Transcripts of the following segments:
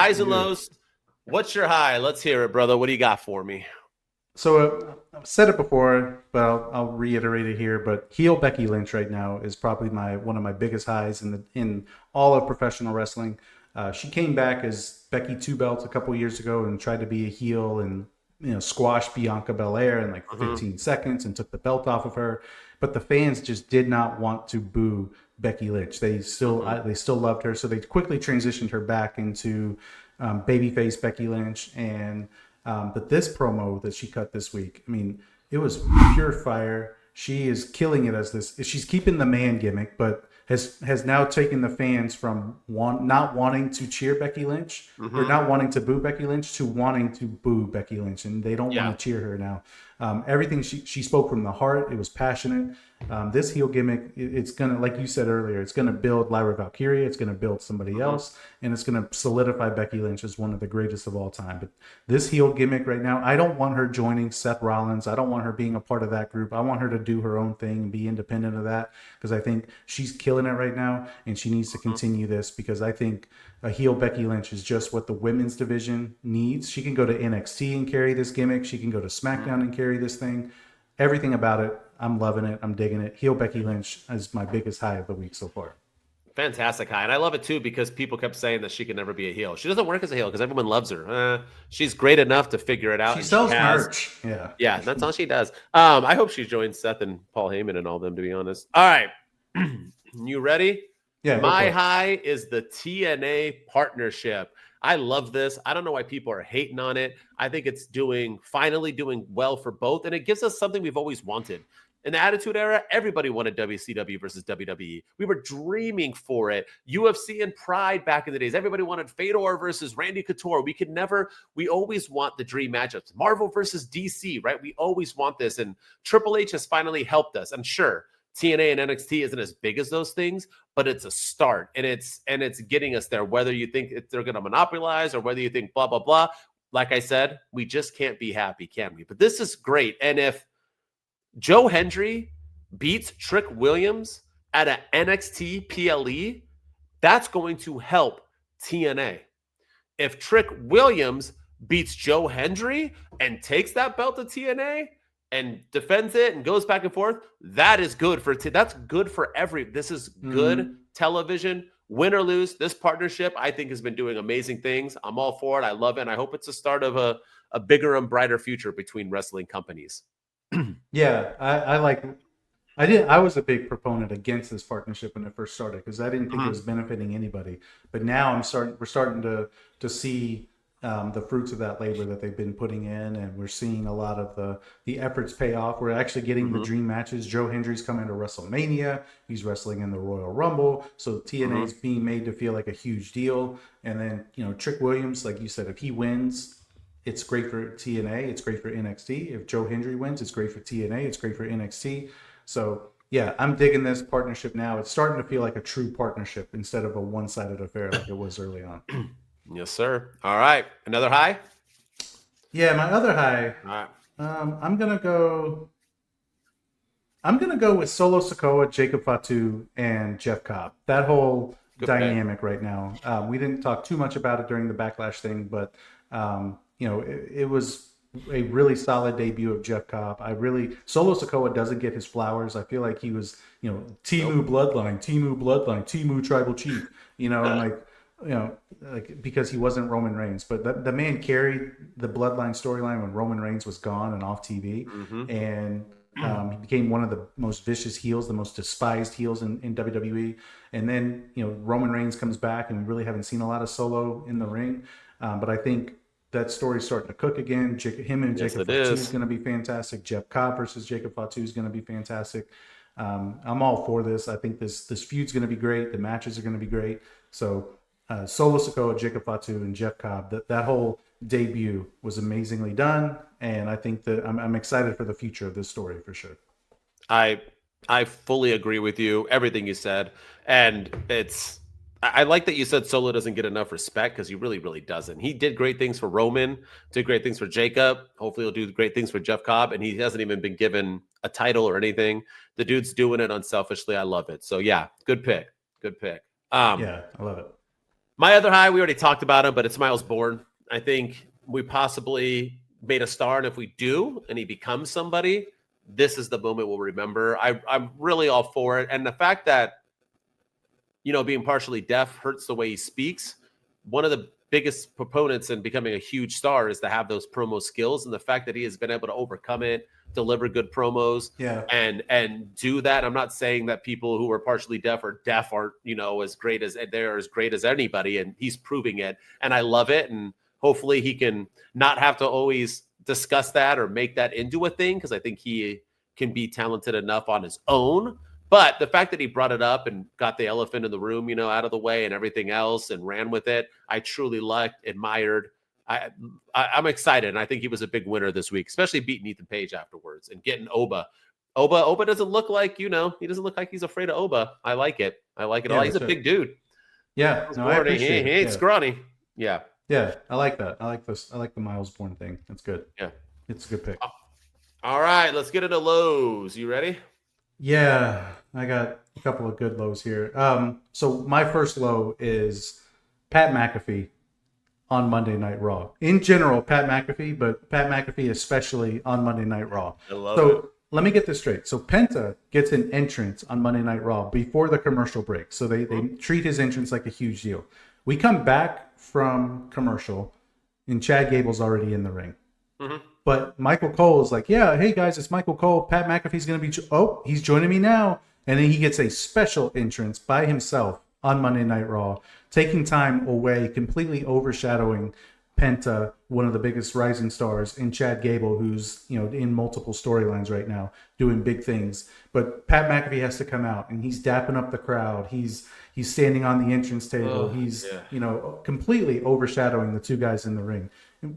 Highs and lows. What's your high? Let's hear it, brother. What do you got for me? So I've said it before, but I'll reiterate it here. But heel Becky Lynch right now is probably my one of my biggest highs in all of professional wrestling. She came back as Becky Two Belts a couple years ago and tried to be a heel and squashed Bianca Belair in like 15 seconds and took the belt off of her. But the fans just did not want to boo Becky Lynch. They still loved her, so they quickly transitioned her back into babyface Becky Lynch. And but this promo that she cut this week, I mean, it was pure fire. She is killing it as this. She's keeping the man gimmick, but has now taken the fans from not wanting to cheer Becky Lynch or not wanting to boo Becky Lynch to wanting to boo Becky Lynch, and they don't want to cheer her now. Everything she spoke from the heart. It was passionate. This heel gimmick, it's gonna, like you said earlier, it's gonna build Lyra Valkyria. It's gonna build somebody else, and it's gonna solidify Becky Lynch as one of the greatest of all time. But this heel gimmick right now, I don't want her joining Seth Rollins. I don't want her being a part of that group. I want her to do her own thing and be independent of that, because I think she's killing it right now, and she needs to continue this, because I think a heel Becky Lynch is just what the women's division needs. She can go to NXT and carry this gimmick. She can go to SmackDown and carry this thing. Everything about it, I'm loving it. I'm digging it. Heel Becky Lynch is my biggest high of the week so far. Fantastic high. And I love it too, because people kept saying that she can never be a heel. She doesn't work as a heel because everyone loves her. She's great enough to figure it out. She sells merch. Yeah, that's all she does. I hope she joins Seth and Paul Heyman and all them, to be honest. All right. You ready? Yeah. My high is the TNA partnership. I love this. I don't know why people are hating on it. I think it's finally doing well for both. And it gives us something we've always wanted. In the Attitude Era, everybody wanted WCW versus WWE. We were dreaming for it. UFC and Pride back in the days. Everybody wanted Fedor versus Randy Couture. We always want the dream matchups. Marvel versus DC, right? We always want this. And Triple H has finally helped us. And sure, TNA and NXT isn't as big as those things, but it's a start. And it's getting us there, whether you think they're going to monopolize or whether you think blah, blah, blah. Like I said, we just can't be happy, can we? But this is great. And if Joe Hendry beats Trick Williams at an NXT PLE, that's going to help TNA. If Trick Williams beats Joe Hendry and takes that belt to TNA and defends it and goes back and forth, that is good for that's good for this is good television. Win or lose, this partnership I think has been doing amazing things. I'm all for it. I love it. And I hope it's the start of a bigger and brighter future between wrestling companies. Yeah, I was a big proponent against this partnership when it first started, because I didn't think it was benefiting anybody. But now we're starting to see the fruits of that labor that they've been putting in, and we're seeing a lot of the efforts pay off. We're actually getting the dream matches. Joe Hendry's coming to WrestleMania. He's wrestling in the Royal Rumble. So TNA is being made to feel like a huge deal. And then, Trick Williams, like you said, if he wins, it's great for TNA. It's great for NXT. If Joe Hendry wins, it's great for TNA. It's great for NXT. So, yeah, I'm digging this partnership now. It's starting to feel like a true partnership instead of a one-sided affair like it was early on. Yes, sir. All right. Another high? Yeah, my other high. All right. I'm gonna go with Solo Sikoa, Jacob Fatu, and Jeff Cobb. That whole dynamic right now. We didn't talk too much about it during the Backlash thing, but it was a really solid debut of Jeff Cobb. Solo Sikoa doesn't get his flowers. I feel like he was, Timu Bloodline, Timu Tribal Chief, because he wasn't Roman Reigns. But the man carried the Bloodline storyline when Roman Reigns was gone and off TV. And he became one of the most vicious heels, the most despised heels in WWE. And then, Roman Reigns comes back, and we really haven't seen a lot of Solo in the ring. But I think that story's starting to cook again. Him and Jacob Fatu is going to be fantastic. Jeff Cobb versus Jacob Fatu is going to be fantastic. I'm all for this. I think this feud's going to be great. The matches are going to be great. So Solo Sikoa, Jacob Fatu, and Jeff Cobb, that whole debut was amazingly done. And I think that I'm excited for the future of this story for sure. I fully agree with you, everything you said. And I like that you said Solo doesn't get enough respect, because he really, really doesn't. He did great things for Roman, did great things for Jacob. Hopefully he'll do great things for Jeff Cobb, and he hasn't even been given a title or anything. The dude's doing it unselfishly. I love it. So, yeah, good pick. Good pick. Yeah, I love it. My other high, we already talked about him, but it's Myles Borne. I think we possibly made a star, and if we do, and he becomes somebody, this is the moment we'll remember. I'm really all for it, and the fact that being partially deaf hurts the way he speaks. One of the biggest proponents in becoming a huge star is to have those promo skills, and the fact that he has been able to overcome it, deliver good promos, and do that. I'm not saying that people who are partially deaf or deaf aren't as great as they're as great as anybody, and he's proving it, and I love it. And hopefully he can not have to always discuss that or make that into a thing, because I think he can be talented enough on his own. But the fact that he brought it up and got the elephant in the room, out of the way and everything else and ran with it, I truly liked, admired. I'm excited, and I think he was a big winner this week, especially beating Ethan Page afterwards and getting Oba. Oba doesn't look like, he doesn't look like he's afraid of Oba. I like it. I like it a lot. He's a big dude. Yeah, no, I appreciate he ain't scrawny. Yeah. Yeah, I like that. I like this. I like the Myles Borne thing. That's good. Yeah. It's a good pick. All right, let's get into lows. You ready? Yeah, I got a couple of good lows here. So my first low is Pat McAfee on Monday Night Raw. In general, Pat McAfee, but Pat McAfee especially on Monday Night Raw. I love it. Let me get this straight. So Penta gets an entrance on Monday Night Raw before the commercial break. So they treat his entrance like a huge deal. We come back from commercial, and Chad Gable's already in the ring. Mm-hmm. But Michael Cole is like, yeah, hey guys, it's Michael Cole. Pat McAfee's going to be, he's joining me now. And then he gets a special entrance by himself on Monday Night Raw, taking time away, completely overshadowing Penta, one of the biggest rising stars, and Chad Gable, who's in multiple storylines right now, doing big things. But Pat McAfee has to come out, and he's dapping up the crowd. He's standing on the entrance table. He's completely overshadowing the two guys in the ring.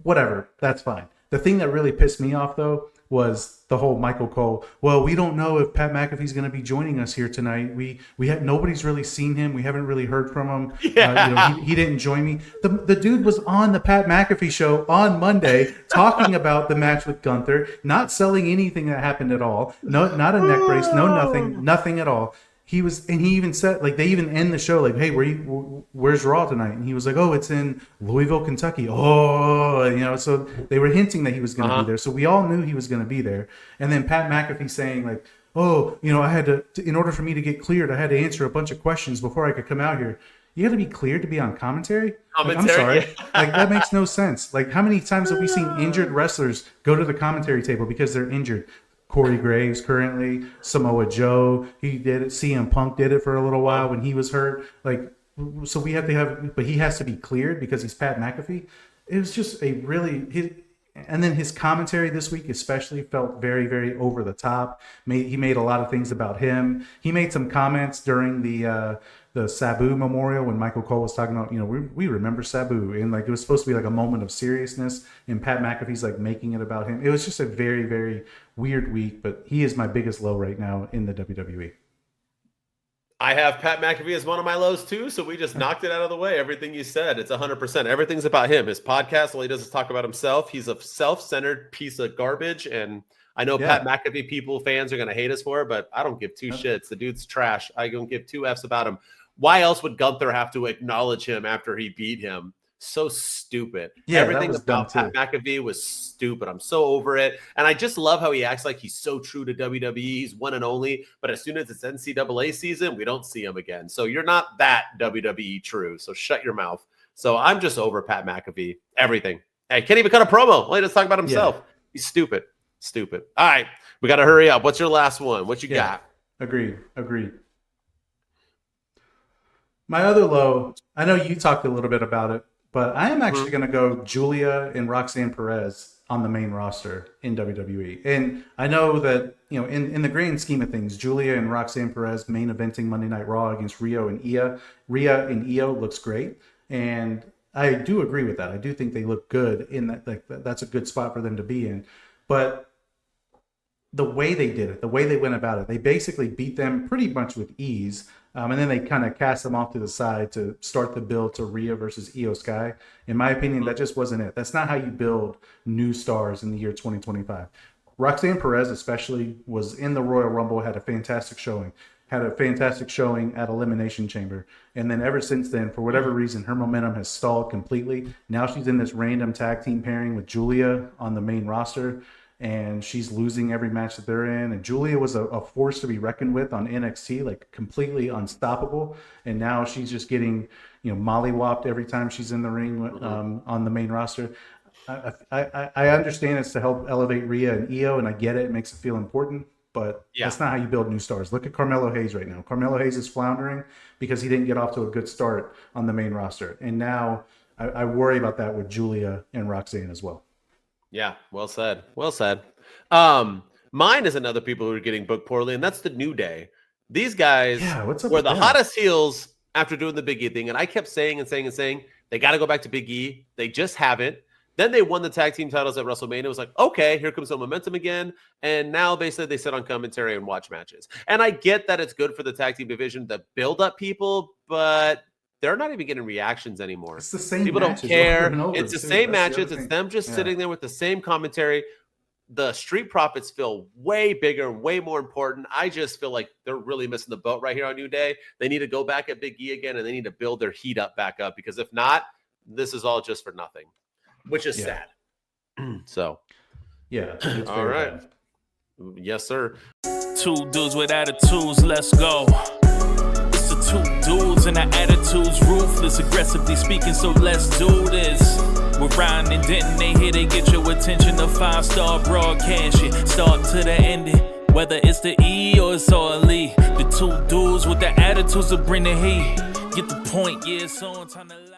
Whatever, that's fine. The thing that really pissed me off, though, was the whole Michael Cole. Well, we don't know if Pat McAfee's going to be joining us here tonight. Nobody's really seen him. We haven't really heard from him. Yeah. He didn't join me. The dude was on the Pat McAfee show on Monday talking about the match with Gunther, not selling anything that happened at all. No, not a neck brace. No, nothing at all. He even said, like, they even end the show like, hey, where's Raw tonight? And he was like, oh, it's in Louisville, Kentucky. So they were hinting that he was going to be there. So we all knew he was going to be there. And then Pat McAfee saying like, I had to, in order for me to get cleared, I had to answer a bunch of questions before I could come out here. You got to be cleared to be on commentary? Like, I'm sorry. Like, that makes no sense. Like, how many times have we seen injured wrestlers go to the commentary table because they're injured? Corey Graves currently, Samoa Joe, he did it. CM Punk did it for a little while when he was hurt. Like, so we have to have, but he has to be cleared because he's Pat McAfee. It was just and then his commentary this week especially felt very, very over the top. He made a lot of things about him. He made some comments during the Sabu memorial when Michael Cole was talking about, we remember Sabu, and like it was supposed to be like a moment of seriousness, and Pat McAfee's like making it about him. It was just a very, very weird week, but he is my biggest low right now in the WWE. I have Pat McAfee as one of my lows too, so we just knocked it out of the way. Everything you said, it's 100%. Everything's about him. His podcast, all he does is talk about himself. He's a self-centered piece of garbage, and I know Pat McAfee fans are going to hate us for it, but I don't give two shits. The dude's trash. I don't give two Fs about him. Why else would Gunther have to acknowledge him after he beat him? So stupid. Yeah, everything about Pat McAfee was stupid. I'm so over it. And I just love how he acts like he's so true to WWE. He's one and only. But as soon as it's NCAA season, we don't see him again. So you're not that WWE true. So shut your mouth. So I'm just over Pat McAfee. Everything. Hey, can't even cut a promo. Let us talk about himself. Yeah. He's stupid. Stupid. All right. We got to hurry up. What's your last one? What you got? Agreed. My other low, I know you talked a little bit about it, but I am actually going to go Giulia and Roxanne Perez on the main roster in WWE. And I know that, in the grand scheme of things, Giulia and Roxanne Perez main eventing Monday Night Raw against Rio and Io. Rhea and Io looks great. And I do agree with that. I do think they look good in that. Like, that's a good spot for them to be in. But the way they did it, the way they went about it, they basically beat them pretty much with ease. And then they kind of cast them off to the side to start the build to Rhea versus Io Sky. In my opinion, that just wasn't it. That's not how you build new stars in the year 2025. Roxanne Perez especially was in the Royal Rumble, had a fantastic showing. had a fantastic showing at Elimination Chamber. And then ever since then, for whatever reason, her momentum has stalled completely. Now she's in this random tag team pairing with Giulia on the main roster, and she's losing every match that they're in. And Giulia was a force to be reckoned with on NXT, like completely unstoppable. And now she's just getting, mollywopped every time she's in the ring on the main roster. I understand it's to help elevate Rhea and Io, and I get it. It makes it feel important. But that's not how you build new stars. Look at Carmelo Hayes right now. Carmelo Hayes is floundering because he didn't get off to a good start on the main roster. And now I worry about that with Giulia and Roxanne as well. Yeah, well said. Well said. Mine is another people who are getting booked poorly, and that's the New Day. These guys were the hottest heels after doing the Big E thing. And I kept saying they got to go back to Big E. They just haven't. Then they won the tag team titles at WrestleMania. It was like, okay, here comes some momentum again. And now they said they sit on commentary and watch matches. And I get that it's good for the tag team division to build up people, but they're not even getting reactions anymore. It's the same people don't care. It's the same matches. It's them just sitting there with the same commentary. The Street Profits feel way bigger, way more important. I just feel like they're really missing the boat right here on New Day. They need to go back at Big E again, and they need to build their heat back up, because if not, this is all just for nothing. Which is sad. So, all right. Bad. Yes, sir. Two dudes with attitudes, let's go. It's the two dudes and the attitudes ruthless, aggressively speaking, so let's do this. We're Ryan and Denton, they here to get your attention. A 5-star broadcast, shit, start to the ending. Whether it's the E or it's all E, the two dudes with the attitudes will bring the heat. Get the point, it's on time to